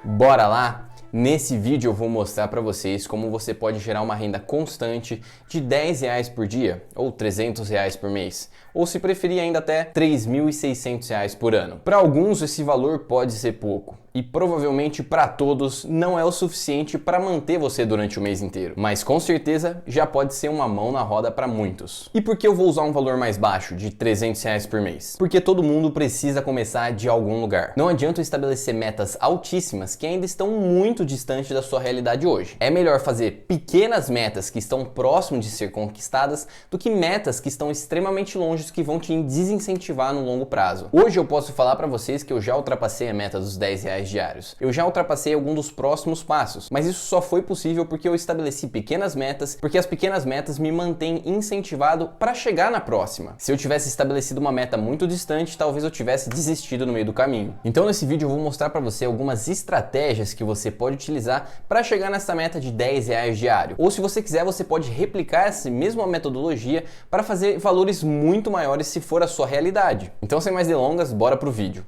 Bora lá? Nesse vídeo eu vou mostrar para vocês como você pode gerar uma renda constante de R$10 por dia ou R$300 por mês, ou se preferir ainda até R$3.600 por ano. Para alguns esse valor pode ser pouco e provavelmente para todos não é o suficiente para manter você durante o mês inteiro, mas com certeza já pode ser uma mão na roda para muitos. E por que eu vou usar um valor mais baixo de R$300 por mês? Porque todo mundo precisa começar de algum lugar. Não adianta estabelecer metas altíssimas que ainda estão muito distante da sua realidade hoje. É melhor fazer pequenas metas que estão próximo de ser conquistadas do que metas que estão extremamente longe que vão te desincentivar no longo prazo. Hoje eu posso falar para vocês que eu já ultrapassei a meta dos R$10 diários. Eu já ultrapassei algum dos próximos passos, mas isso só foi possível porque eu estabeleci pequenas metas, porque as pequenas metas me mantêm incentivado para chegar na próxima. Se eu tivesse estabelecido uma meta muito distante, talvez eu tivesse desistido no meio do caminho. Então nesse vídeo eu vou mostrar para você algumas estratégias que você pode utilizar para chegar nessa meta de R$10 diário. Ou se você quiser, você pode replicar essa mesma metodologia para fazer valores muito maiores se for a sua realidade. Então sem mais delongas, bora pro vídeo.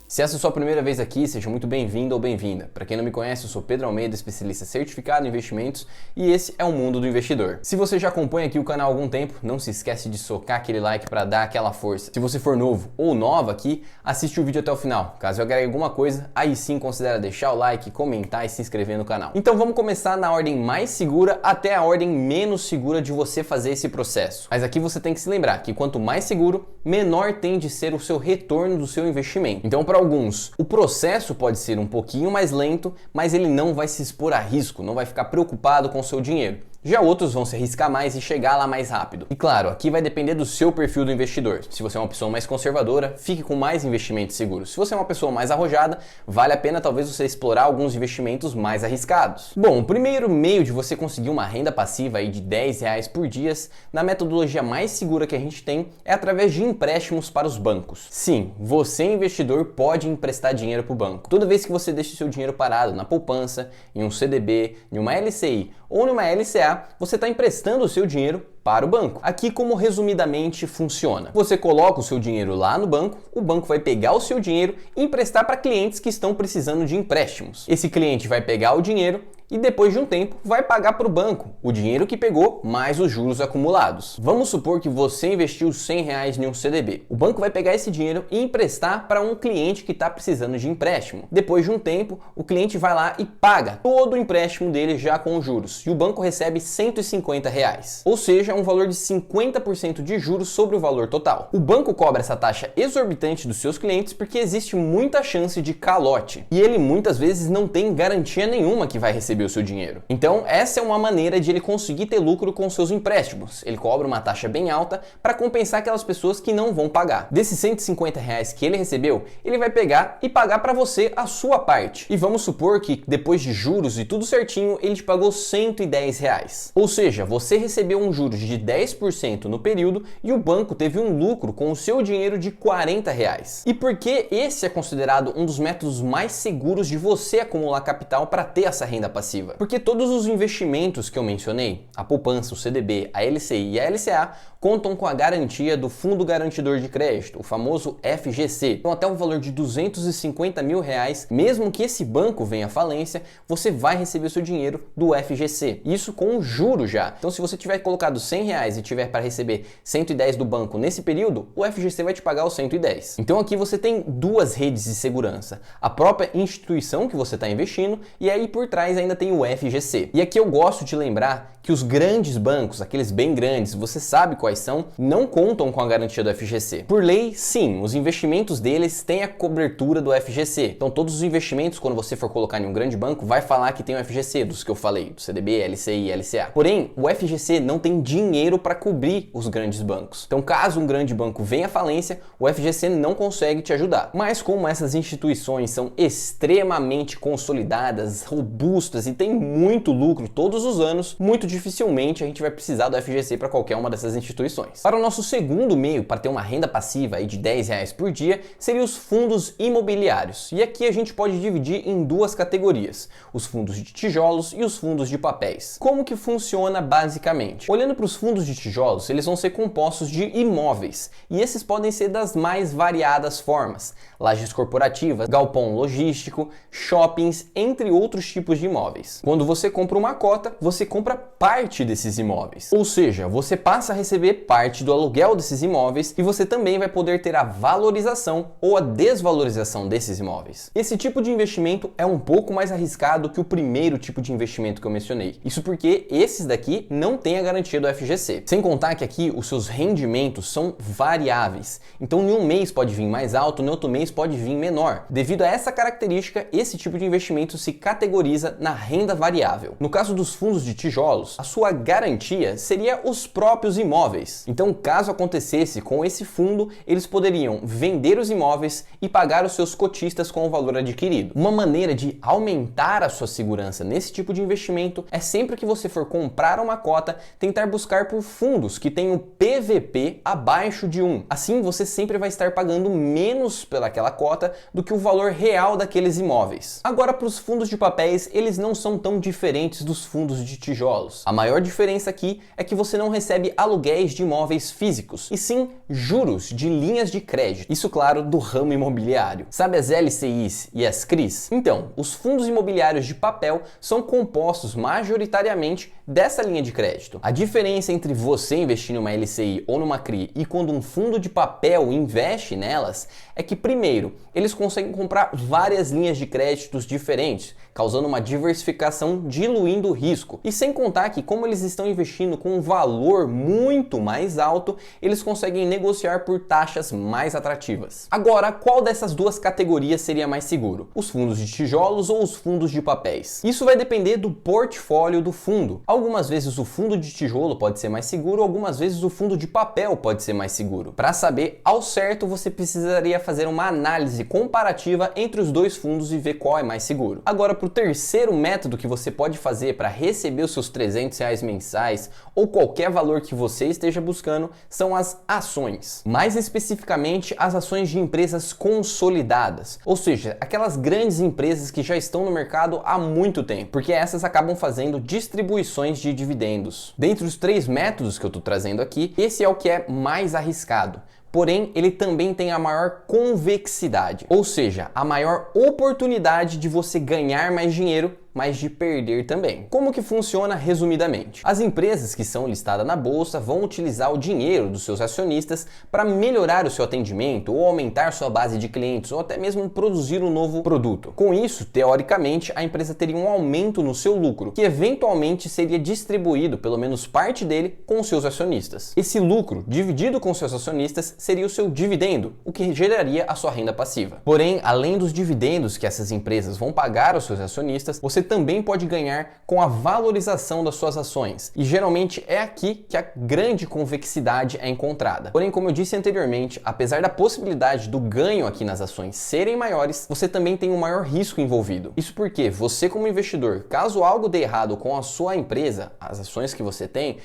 Se essa é a sua primeira vez aqui, seja muito bem-vindo ou bem-vinda. Para quem não me conhece, eu sou Pedro Almeida, especialista certificado em investimentos, e esse é o Mundo do Investidor. Se você já acompanha aqui o canal há algum tempo, não se esquece de socar aquele like para dar aquela força. Se você for novo ou nova aqui, assiste o vídeo até o final. Caso eu agregue alguma coisa, aí sim considera deixar o like, comentar e se inscrever no canal. Então vamos começar na ordem mais segura até a ordem menos segura de você fazer esse processo. Mas aqui você tem que se lembrar que quanto mais seguro, menor tende a ser o seu retorno do seu investimento. Então para alguns, o processo pode ser um pouquinho mais lento, mas ele não vai se expor a risco, não vai ficar preocupado com o seu dinheiro. Já outros vão se arriscar mais e chegar lá mais rápido. E claro, aqui vai depender do seu perfil do investidor. Se você é uma pessoa mais conservadora, fique com mais investimentos seguros. Se você é uma pessoa mais arrojada, vale a pena talvez você explorar alguns investimentos mais arriscados. Bom, o primeiro meio de você conseguir uma renda passiva aí de R$10 por dia, na metodologia mais segura que a gente tem, é através de empréstimos para os bancos. Sim, você investidor pode emprestar dinheiro para o banco. Toda vez que você deixa o seu dinheiro parado na poupança, em um CDB, em uma LCI ou numa LCA, você está emprestando o seu dinheiro para o banco. Aqui como resumidamente funciona. Você coloca o seu dinheiro lá no banco, o banco vai pegar o seu dinheiro e emprestar para clientes que estão precisando de empréstimos. Esse cliente vai pegar o dinheiro e depois de um tempo vai pagar para o banco o dinheiro que pegou mais os juros acumulados. Vamos supor que você investiu R$100 em um CDB. O banco vai pegar esse dinheiro e emprestar para um cliente que está precisando de empréstimo. Depois de um tempo, o cliente vai lá e paga todo o empréstimo dele já com os juros e o banco recebe R$150. Ou seja, um valor de 50% de juros sobre o valor total. O banco cobra essa taxa exorbitante dos seus clientes porque existe muita chance de calote e ele muitas vezes não tem garantia nenhuma que vai receber o seu dinheiro. Então essa é uma maneira de ele conseguir ter lucro com seus empréstimos. Ele cobra uma taxa bem alta para compensar aquelas pessoas que não vão pagar. Desses R$150 que ele recebeu, ele vai pegar e pagar para você a sua parte. E vamos supor que depois de juros e tudo certinho, ele te pagou R$110. Ou seja, você recebeu um juros de 10% no período e o banco teve um lucro com o seu dinheiro de R$40. E por que esse é considerado um dos métodos mais seguros de você acumular capital para ter essa renda passiva? Porque todos os investimentos que eu mencionei, a poupança, o CDB, a LCI e a LCA, contam com a garantia do Fundo Garantidor de Crédito, o famoso FGC. Então até um valor de R$250 mil, mesmo que esse banco venha à falência, você vai receber o seu dinheiro do FGC. Isso com juros já. Então se você tiver colocado R$100 e tiver para receber 110 do banco nesse período, o FGC vai te pagar os 110. Então aqui você tem duas redes de segurança. A própria instituição que você está investindo e aí por trás ainda tem o FGC. E aqui eu gosto de lembrar que os grandes bancos, aqueles bem grandes, você sabe quais são, não contam com a garantia do FGC. Por lei, sim, os investimentos deles têm a cobertura do FGC. Então todos os investimentos, quando você for colocar em um grande banco, vai falar que tem o FGC, dos que eu falei, do CDB, LCI, LCA. Porém, o FGC não tem dinheiro para cobrir os grandes bancos. Então caso um grande banco venha à falência, o FGC não consegue te ajudar. Mas como essas instituições são extremamente consolidadas, robustas e tem muito lucro todos os anos, muito dificilmente a gente vai precisar do FGC para qualquer uma dessas instituições. Para o nosso segundo meio, para ter uma renda passiva aí de R$10 por dia, seriam os fundos imobiliários. E aqui a gente pode dividir em duas categorias, os fundos de tijolos e os fundos de papéis. Como que funciona basicamente? Olhando para os fundos de tijolos, eles vão ser compostos de imóveis, e esses podem ser das mais variadas formas, lajes corporativas, galpão logístico, shoppings, entre outros tipos de imóveis. Quando você compra uma cota, você compra parte desses imóveis, ou seja, você passa a receber parte do aluguel desses imóveis e você também vai poder ter a valorização ou a desvalorização desses imóveis. Esse tipo de investimento é um pouco mais arriscado que o primeiro tipo de investimento que eu mencionei. Isso porque esses daqui não têm a garantia do FGC. Sem contar que aqui os seus rendimentos são variáveis. Então em um mês pode vir mais alto, no outro mês pode vir menor. Devido a essa característica, esse tipo de investimento se categoriza na renda variável. No caso dos fundos de tijolos, a sua garantia seria os próprios imóveis. Então, caso acontecesse com esse fundo, eles poderiam vender os imóveis e pagar os seus cotistas com o valor adquirido. Uma maneira de aumentar a sua segurança nesse tipo de investimento é sempre que você for comprar uma cota, tentar buscar por fundos que tenham PVP abaixo de 1. Assim, você sempre vai estar pagando menos pelaquela cota do que o valor real daqueles imóveis. Agora, para os fundos de papéis, eles não são tão diferentes dos fundos de tijolos. A maior diferença aqui é que você não recebe aluguéis de imóveis físicos, e sim juros de linhas de crédito. Isso, claro, do ramo imobiliário. Sabe as LCIs e as CRIs? Então, os fundos imobiliários de papel são compostos majoritariamente dessa linha de crédito. A diferença entre você investir numa LCI ou numa CRI e quando um fundo de papel investe nelas é que, primeiro, eles conseguem comprar várias linhas de créditos diferentes, causando uma diversificação, diluindo o risco. E sem contar que, como eles estão investindo com um valor muito mais alto, eles conseguem negociar por taxas mais atrativas. Agora, qual dessas duas categorias seria mais seguro? Os fundos de tijolos ou os fundos de papéis? Isso vai depender do portfólio do fundo. Algumas vezes o fundo de tijolo pode ser mais seguro, algumas vezes o fundo de papel pode ser mais seguro. Para saber ao certo, você precisaria fazer uma análise comparativa entre os dois fundos e ver qual é mais seguro. Agora, para o terceiro método que você pode fazer para receber os seus R$300 mensais ou qualquer valor que você esteja buscando são as ações. Mais especificamente, as ações de empresas consolidadas, ou seja, aquelas grandes empresas que já estão no mercado há muito tempo, porque essas acabam fazendo distribuições de dividendos. Dentre os três métodos que eu estou trazendo aqui, esse é o que é mais arriscado. Porém, ele também tem a maior convexidade, ou seja, a maior oportunidade de você ganhar mais dinheiro, mas de perder também. Como que funciona resumidamente? As empresas que são listadas na bolsa vão utilizar o dinheiro dos seus acionistas para melhorar o seu atendimento ou aumentar sua base de clientes ou até mesmo produzir um novo produto. Com isso, teoricamente, a empresa teria um aumento no seu lucro, que eventualmente seria distribuído, pelo menos parte dele, com os seus acionistas. Esse lucro, dividido com seus acionistas, seria o seu dividendo, o que geraria a sua renda passiva. Porém, além dos dividendos que essas empresas vão pagar aos seus acionistas, você também pode ganhar com a valorização das suas ações. E geralmente é aqui que a grande convexidade é encontrada. Porém, como eu disse anteriormente, apesar da possibilidade do ganho aqui nas ações serem maiores, você também tem um maior risco envolvido. Isso porque você, como investidor, caso algo dê errado com a sua empresa, as ações que você tem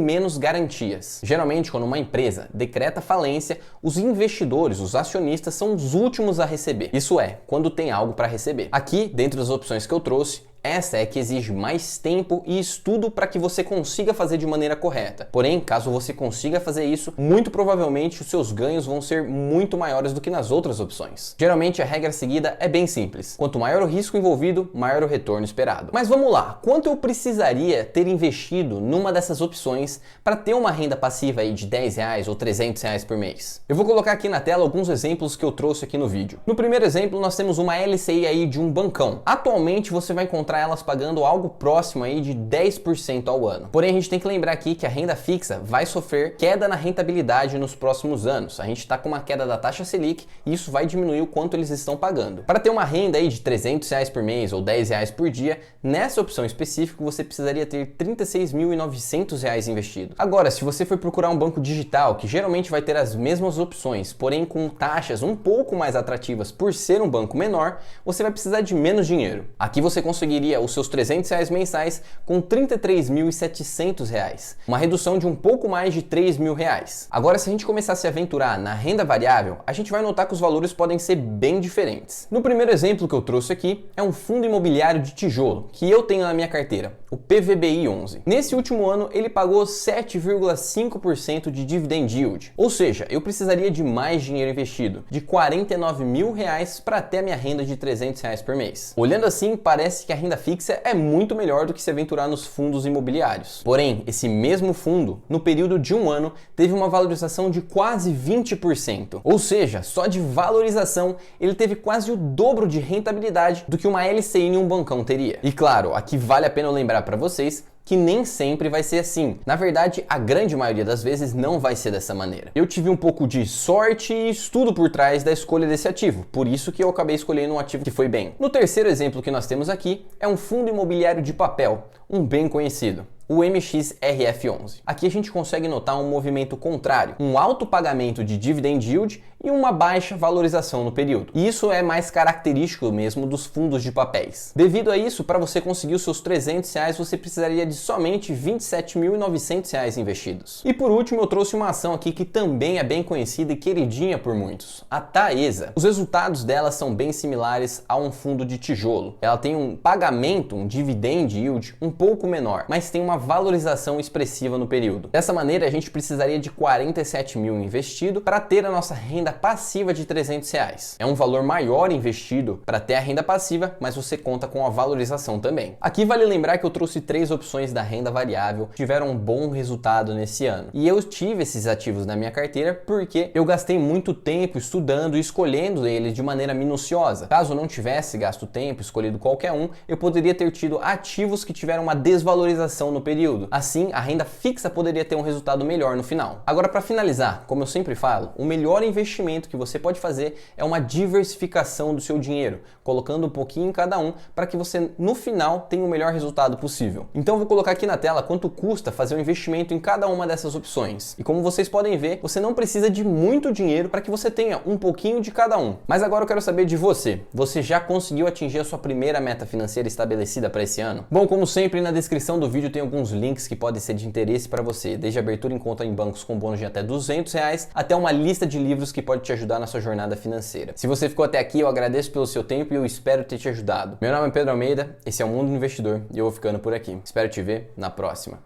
menos garantias. Geralmente, quando uma empresa decreta falência, os investidores, os acionistas, são os últimos a receber. Isso é, quando tem algo para receber. Aqui, dentre as opções que eu trouxe, essa é que exige mais tempo e estudo para que você consiga fazer de maneira correta. Porém, caso você consiga fazer isso, muito provavelmente os seus ganhos vão ser muito maiores do que nas outras opções. Geralmente a regra seguida é bem simples. Quanto maior o risco envolvido, maior o retorno esperado. Mas vamos lá, quanto eu precisaria ter investido numa dessas opções para ter uma renda passiva aí de R$10 ou R$300 por mês? Eu vou colocar aqui na tela alguns exemplos que eu trouxe aqui no vídeo. No primeiro exemplo, nós temos uma LCI aí de um bancão. Atualmente você vai encontrar elas pagando algo próximo aí de 10% ao ano. Porém, a gente tem que lembrar aqui que a renda fixa vai sofrer queda na rentabilidade nos próximos anos. A gente está com uma queda da taxa Selic e isso vai diminuir o quanto eles estão pagando. Para ter uma renda aí de R$300 por mês ou R$10 por dia, nessa opção específica você precisaria ter R$36.900 investido. Agora, se você for procurar um banco digital, que geralmente vai ter as mesmas opções, porém com taxas um pouco mais atrativas por ser um banco menor, você vai precisar de menos dinheiro. Aqui você conseguiria conseguiria os seus R$ 300 mensais com R$ 33.700, uma redução de um pouco mais de R$ 3.000. Agora, se a gente começar a se aventurar na renda variável, a gente vai notar que os valores podem ser bem diferentes. No primeiro exemplo que eu trouxe aqui é um fundo imobiliário de tijolo que eu tenho na minha carteira, o PVBI 11. Nesse último ano, ele pagou 7,5% de dividend yield, ou seja, eu precisaria de mais dinheiro investido, de R$ 49.000 para ter a minha renda de R$ 300 por mês. Olhando assim, parece que a renda fixa é muito melhor do que se aventurar nos fundos imobiliários. Porém, esse mesmo fundo, no período de um ano, teve uma valorização de quase 20%. Ou seja, só de valorização, ele teve quase o dobro de rentabilidade do que uma LCI em um bancão teria. E claro, aqui vale a pena eu lembrar para vocês que nem sempre vai ser assim. Na verdade, a grande maioria das vezes não vai ser dessa maneira. Eu tive um pouco de sorte e estudo por trás da escolha desse ativo, por isso que eu acabei escolhendo um ativo que foi bem. No terceiro exemplo que nós temos aqui é um fundo imobiliário de papel, um bem conhecido, o MXRF11. Aqui a gente consegue notar um movimento contrário, um alto pagamento de dividend yield e uma baixa valorização no período. E isso é mais característico mesmo dos fundos de papéis. Devido a isso, para você conseguir os seus R$ 300, você precisaria de somente R$ 27.900 investidos. E por último, eu trouxe uma ação aqui que também é bem conhecida e queridinha por muitos, a Taesa. Os resultados dela são bem similares a um fundo de tijolo. Ela tem um pagamento, um dividend yield um pouco menor, mas tem uma valorização expressiva no período. Dessa maneira, a gente precisaria de 47 mil investido para ter a nossa renda passiva de R$ 300. É um valor maior investido para ter a renda passiva, mas você conta com a valorização também. Aqui vale lembrar que eu trouxe 3 opções da renda variável que tiveram um bom resultado nesse ano. E eu tive esses ativos na minha carteira porque eu gastei muito tempo estudando e escolhendo eles de maneira minuciosa. Caso eu não tivesse gasto tempo, escolhido qualquer um, eu poderia ter tido ativos que tiveram uma desvalorização no período. Assim, a renda fixa poderia ter um resultado melhor no final. Agora, para finalizar, como eu sempre falo, o melhor investimento que você pode fazer é uma diversificação do seu dinheiro, colocando um pouquinho em cada um para que você, no final, tenha o melhor resultado possível. Então, eu vou colocar aqui na tela quanto custa fazer um investimento em cada uma dessas opções. E como vocês podem ver, você não precisa de muito dinheiro para que você tenha um pouquinho de cada um. Mas agora eu quero saber de você. Você já conseguiu atingir a sua primeira meta financeira estabelecida para esse ano? Bom, como sempre, na descrição do vídeo tem alguns links que podem ser de interesse para você, desde abertura em conta em bancos com bônus de até R$ 200, até uma lista de livros que pode te ajudar na sua jornada financeira. Se você ficou até aqui, eu agradeço pelo seu tempo e eu espero ter te ajudado. Meu nome é Pedro Almeida, esse é o Mundo do Investidor e eu vou ficando por aqui. Espero te ver na próxima.